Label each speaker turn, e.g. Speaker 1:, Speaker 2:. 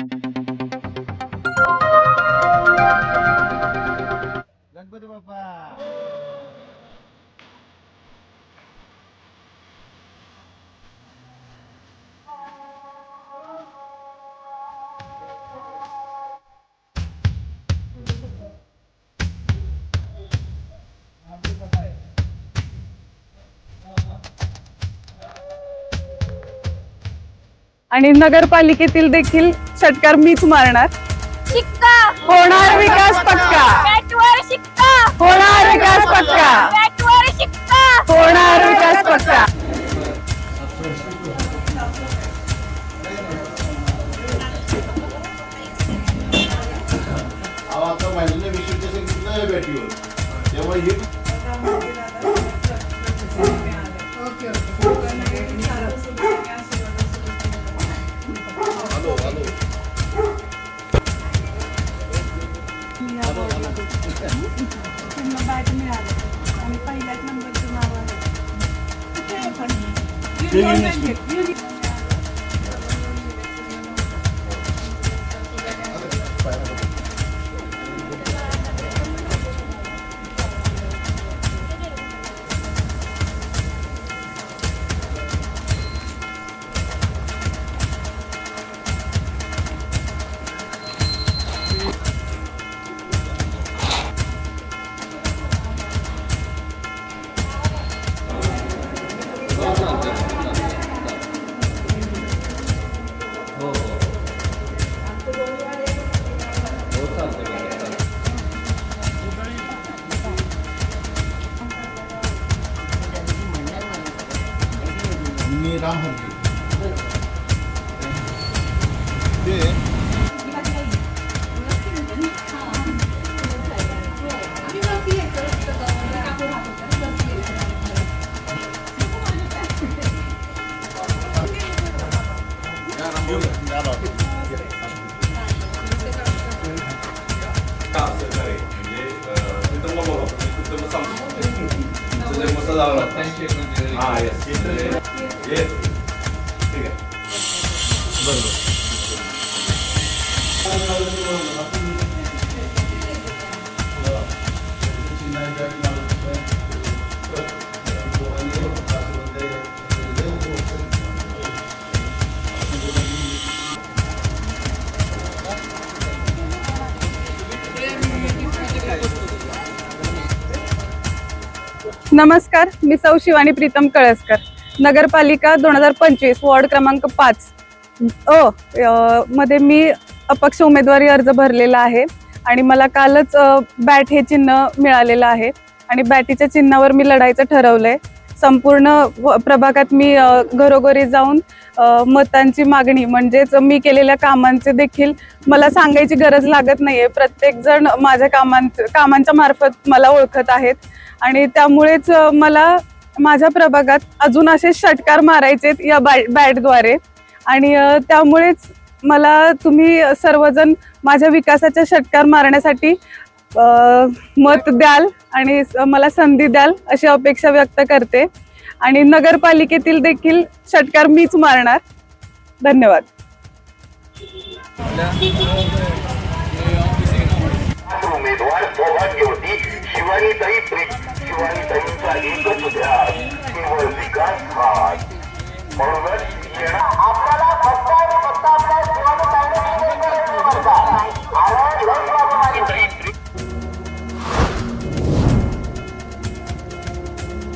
Speaker 1: गणपती बाप्पा.
Speaker 2: आणि नगरपालिकेतील देखील षटकार मीच मारणार.
Speaker 3: शिक्का
Speaker 2: होणार विकास पक्का,
Speaker 3: बॅटवर शिक्का
Speaker 2: होणार विकास पक्का,
Speaker 3: बॅटवर शिक्का
Speaker 2: होणार विकास पक्का.
Speaker 1: आता महिन्याने विश्वचषक जिंकला आहे बॅटीवर, त्यामुळे हे
Speaker 2: बॅट मिळालं आणि पहिल्याच नंबरचं नाव आहे.
Speaker 1: मी राम हरके.
Speaker 2: नमस्कार, मी सौ शिवानी प्रीतम कळसकर. नगरपालिका 2025 वॉर्ड क्रमांक 5 मध्ये मी अपक्ष उमेदवारी अर्ज भरलेला आहे आणि मला कालच बॅट हे चिन्ह मिळालेलं आहे आणि बॅटीच्या चिन्हावर मी लढायचं ठरवलंय. संपूर्ण प्रभागात मी घरोघरी जाऊन मतांची मागणी म्हणजेच मी केलेल्या कामांचे देखील मला सांगायची गरज लागत नाहीये. प्रत्येक जण माझ्या कामांच्या मार्फत मला ओळखत आहेत आणि त्यामुळेच मला माझ्या प्रभागात अजून असे षटकार मारायचे या बॅटद्वारे आणि त्यामुळेच मला तुम्ही सर्वजण माझ्या विकासाच्या षटकार मारण्यासाठी मत द्याल आणि मला संधी द्याल अशी अपेक्षा व्यक्त करते आणि नगरपालिकेतील देखील षटकार मीच मारणार. धन्यवाद.
Speaker 4: उमेदवार सौभाग्यवती शिवानीताईंचा एकच ध्यास केवळ विकास हाच. म्हणूनच आपल्याला